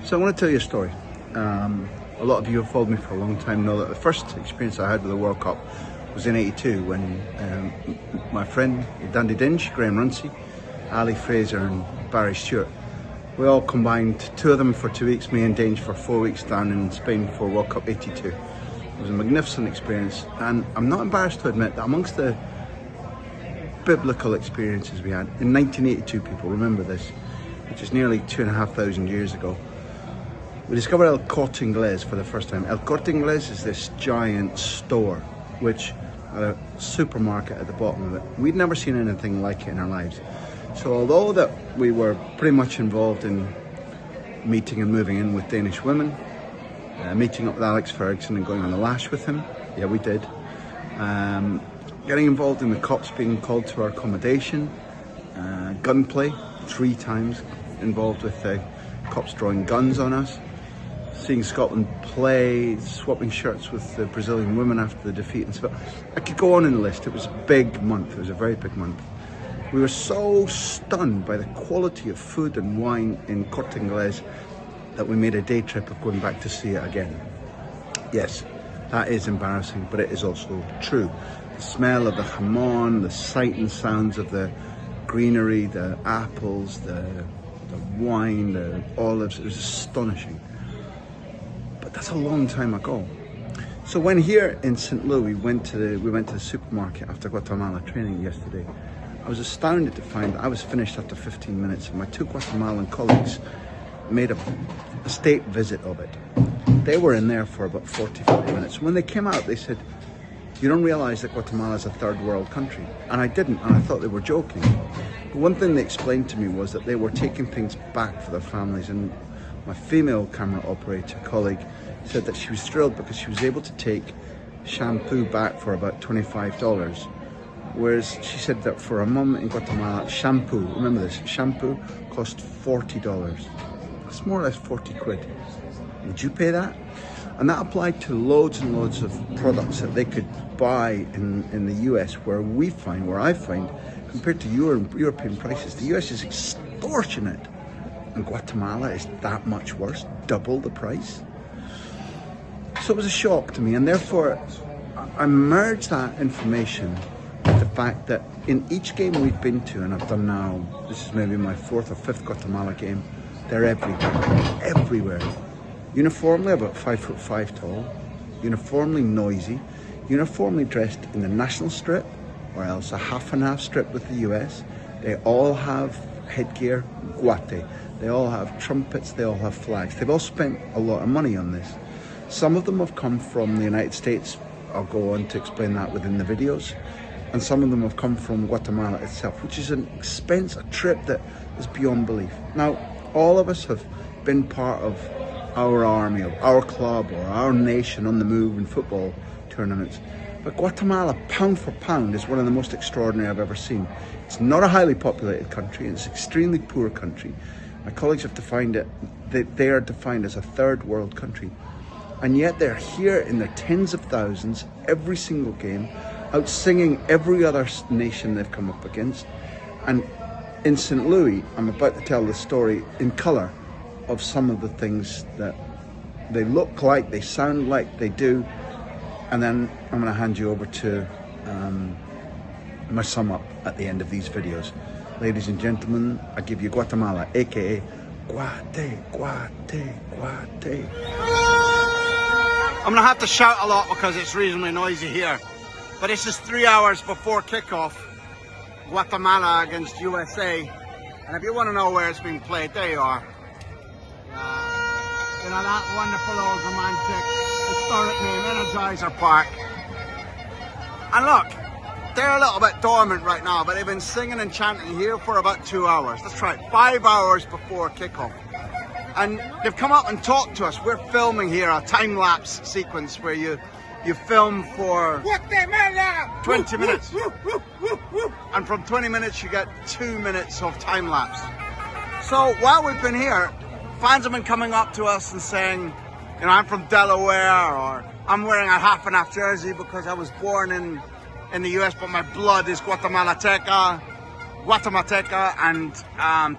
So I want to tell you a story. A lot of you have followed me for a long time know that the first experience I had with the World Cup was in '82 when my friend Dandy Dinge, Graham Runcie, Ali Fraser and Barry Stewart, we all combined, two of them for 2 weeks, me and Dinge for 4 weeks down in Spain for World Cup '82. It was a magnificent experience, and I'm not embarrassed to admit that amongst the biblical experiences we had, in 1982, people remember this, which is nearly 2,500 years ago, we discovered El Corte Inglés for the first time. El Corte Inglés is this giant store, which had a supermarket at the bottom of it. We'd never seen anything like it in our lives. So although that we were pretty much involved in meeting and moving in with Danish women, meeting up with Alex Ferguson and going on the lash with him, yeah we did, getting involved in the cops being called to our accommodation, gunplay 3 times, involved with the cops drawing guns on us, seeing Scotland play, swapping shirts with the Brazilian women after the defeat and stuff. I could go on in the list. It was a big month. It was a very big month. We were so stunned by the quality of food and wine in Corte Inglés that we made a day trip of going back to see it again. Yes, that is embarrassing, but it is also true. The smell of the jamon, the sight and sounds of the greenery, the apples, the wine, the olives, it was astonishing. But that's a long time ago. So when here in St. Louis, we went to the supermarket after Guatemala training yesterday, I was astounded to find that I was finished after 15 minutes and my 2 Guatemalan colleagues made a state visit of it. They were in there for about 45 minutes. When they came out, they said, "You don't realize that Guatemala is a third world country." And I didn't, and I thought they were joking. But one thing they explained to me was that they were taking things back for their families, and my female camera operator colleague said that she was thrilled because she was able to take shampoo back for about $25. Whereas she said that for a mum in Guatemala, shampoo, remember this, shampoo cost $40. That's more or less 40 quid. Would you pay that? And that applied to loads and loads of products that they could buy in the US, where I find, compared to European prices, the US is extortionate. And Guatemala is that much worse, double the price. So it was a shock to me, and therefore I merged that information with the fact that in each game we've been to, and I've done now, this is maybe my 4th or 5th Guatemala game, they're everywhere. Uniformly about 5'5" tall, uniformly noisy, uniformly dressed in the national strip, or else a half and half strip with the US. They all have headgear, guate. They all have trumpets, they all have flags. They've all spent a lot of money on this. Some of them have come from the United States. I'll go on to explain that within the videos. And some of them have come from Guatemala itself, which is an expense, a trip that is beyond belief. Now, all of us have been part of our army, of our club, or our nation on the move in football tournaments. But Guatemala, pound for pound, is one of the most extraordinary I've ever seen. It's not a highly populated country, it's an extremely poor country. My colleagues have defined it, they are defined as a third world country. And yet they're here in their tens of thousands, every single game, out singing every other nation they've come up against. And in St. Louis, I'm about to tell the story in colour of some of the things that they look like, they sound like, they do. And then I'm going to hand you over to my sum up at the end of these videos. Ladies and gentlemen, I give you Guatemala, aka Guate. I'm going to have to shout a lot because it's reasonably noisy here. But this is 3 hours before kickoff, Guatemala against USA. And if you want to know where it's being played, there you are. You know, that wonderful old romantic historic name, Energiser Park. And look, they're a little bit dormant right now, but they've been singing and chanting here for about 2 hours. That's right, 5 hours before kickoff. And they've come up and talked to us. We're filming here a time-lapse sequence where you film for Guatemala! 20 minutes. And from 20 minutes you get 2 minutes of time-lapse. So while we've been here, fans have been coming up to us and saying, you know, I'm from Delaware, or I'm wearing a half and half jersey because I was born in the US, but my blood is Guatemateca, and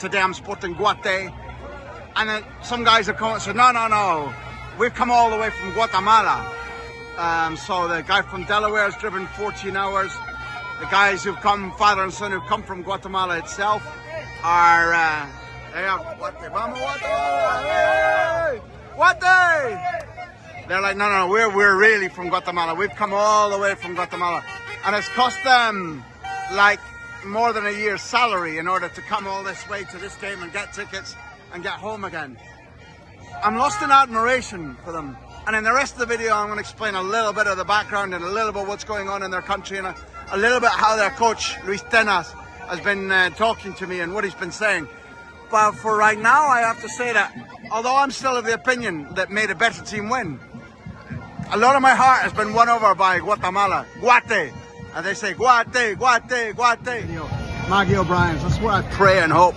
today I'm sporting Guate. And then some guys have come and said, no, we've come all the way from Guatemala. So the guy from Delaware has driven 14 hours. The guys who've come, father and son, who've come from Guatemala itself are, they're like, no, we're really from Guatemala. We've come all the way from Guatemala. And it's cost them like more than a year's salary in order to come all this way to this game and get tickets and get home again. I'm lost in admiration for them. And in the rest of the video, I'm going to explain a little bit of the background and a little bit what's going on in their country and a little bit how their coach, Luis Tenas, has been talking to me and what he's been saying. But for right now, I have to say that although I'm still of the opinion that made a better team win, a lot of my heart has been won over by Guatemala. Guate. And they say Guate. Maggie O'Brien's. That's where I pray and hope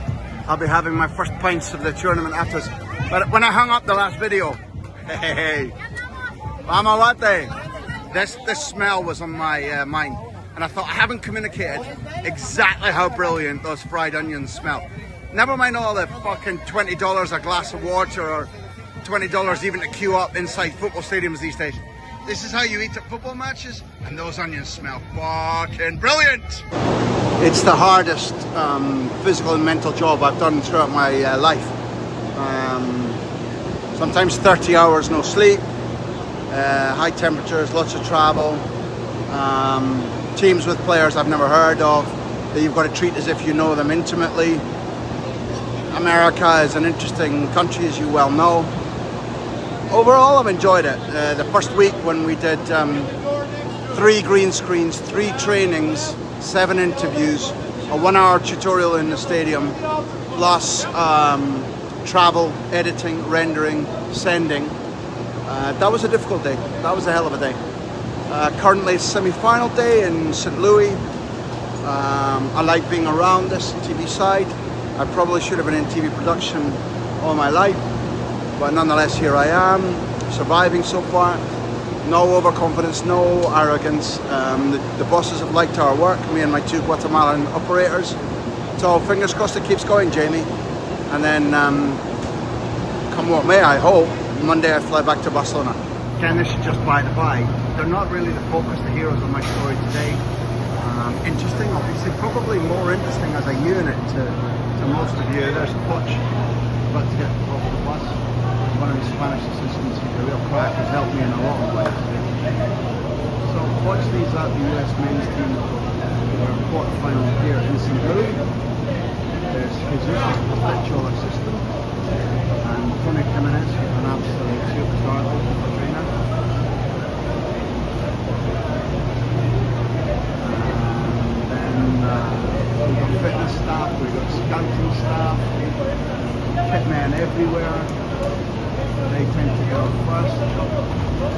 I'll be having my first pints of the tournament afterwards. But when I hung up the last video, hey, Mama Guate, this smell was on my mind. And I thought, I haven't communicated exactly how brilliant those fried onions smell. Never mind all the fucking $20 a glass of water or $20 even to queue up inside football stadiums these days. This is how you eat at football matches, and those onions smell fucking brilliant. It's the hardest physical and mental job I've done throughout my life. Sometimes 30 hours no sleep, high temperatures, lots of travel, teams with players I've never heard of that you've got to treat as if you know them intimately. America is an interesting country, as you well know. Overall, I've enjoyed it. The first week when we did 3 green screens, 3 trainings, 7 interviews, a 1-hour tutorial in the stadium, plus travel, editing, rendering, sending. That was a difficult day. That was a hell of a day. Currently it's semi-final day in St. Louis. I like being around this TV side. I probably should have been in TV production all my life, but nonetheless here I am, surviving so far. No overconfidence, no arrogance. The bosses have liked our work, me and my 2 Guatemalan operators. So fingers crossed it keeps going, Jamie. And then come what may, I hope, Monday I fly back to Barcelona. Again, this is just by the by. They're not really the focus, the heroes of my story today. Interesting, obviously, probably more interesting as a unit to most of you. There's Poch, about to get off the bus. One of his Spanish assistants, he's a real crack, has helped me in a lot of ways. So Poch leads out the US men's team for a quarter-final here in St. Louis. There's Jesus, his perpetual assistant, and Tony Jimenez, an absolute superstar trainer. We've got fitness staff, we've got scouting staff, hitmen everywhere. They tend to go first,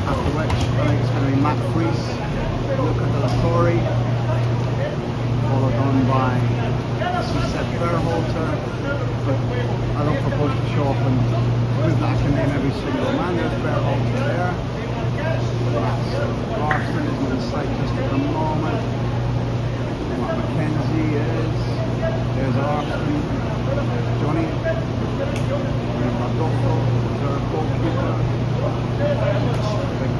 after which I think it's going to be Matt Freese, Luca de la Torre, followed on by Seth Berhalter. But I don't propose to show up and prove that I can name every single man. There's Berhalter there. Marston is in sight just at the moment. Mackenzie is, there's Arston, Johnny, Rodolfo, there's our goalkeeper, big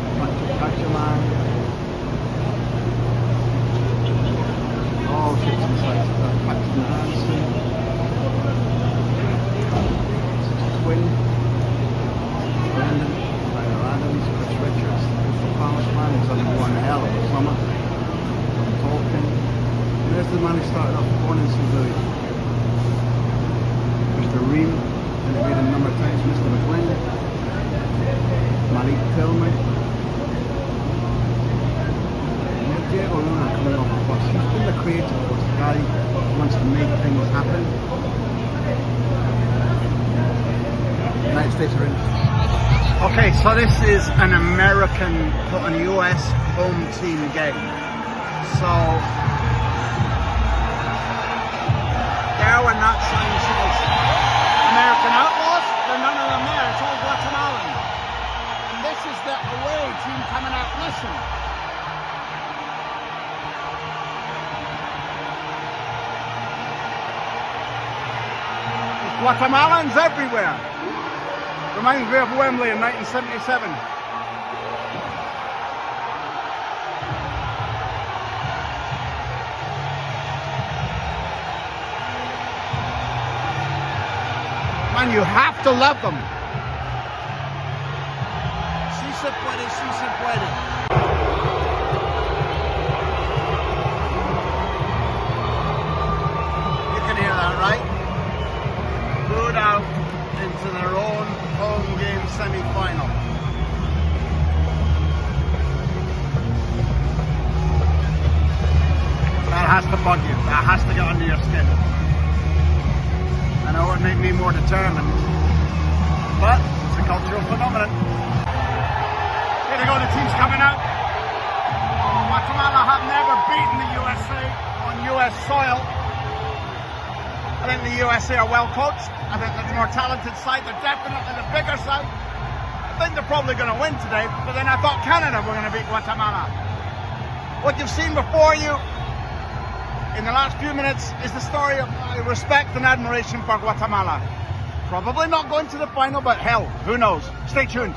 Guatemalans, all ships and sights, Paxton Hansen, Twin, Brendan, Tyler Adams, Chris Richards, Crystal Palace man, who's having one hell of a summer, Tom Tolkien. There's the man who started off born in St. Louis. Mr. Ream, interviewed a number of times, Mr. McGlynn, Malik Tillman, and Diego Luna coming off the bus. He's been the creative force, the guy who wants to make things happen. United States are in. Okay, so this is an American put on US home team game. So there were not signs of American outlaws, there are none of them there, it's all Guatemalan. And this is the away team coming out, listen. There's Guatemalans everywhere. Reminds me of Wembley in 1977. Man, you have to love them. Sí se puede, sí se puede. You can hear that, right? Booed out into their own home game semi-final. That has to bug you. That has to get under your skin. I know it would make me more determined, but it's a cultural phenomenon. Here they go, the team's coming out. Guatemala have never beaten the USA on US soil. I think the USA are well coached. I think they're the more talented side. They're definitely the bigger side. I think they're probably going to win today, but then I thought Canada were going to beat Guatemala. What you've seen before you in the last few minutes is the story of my respect and admiration for Guatemala. Probably not going to the final, but hell, who knows? Stay tuned.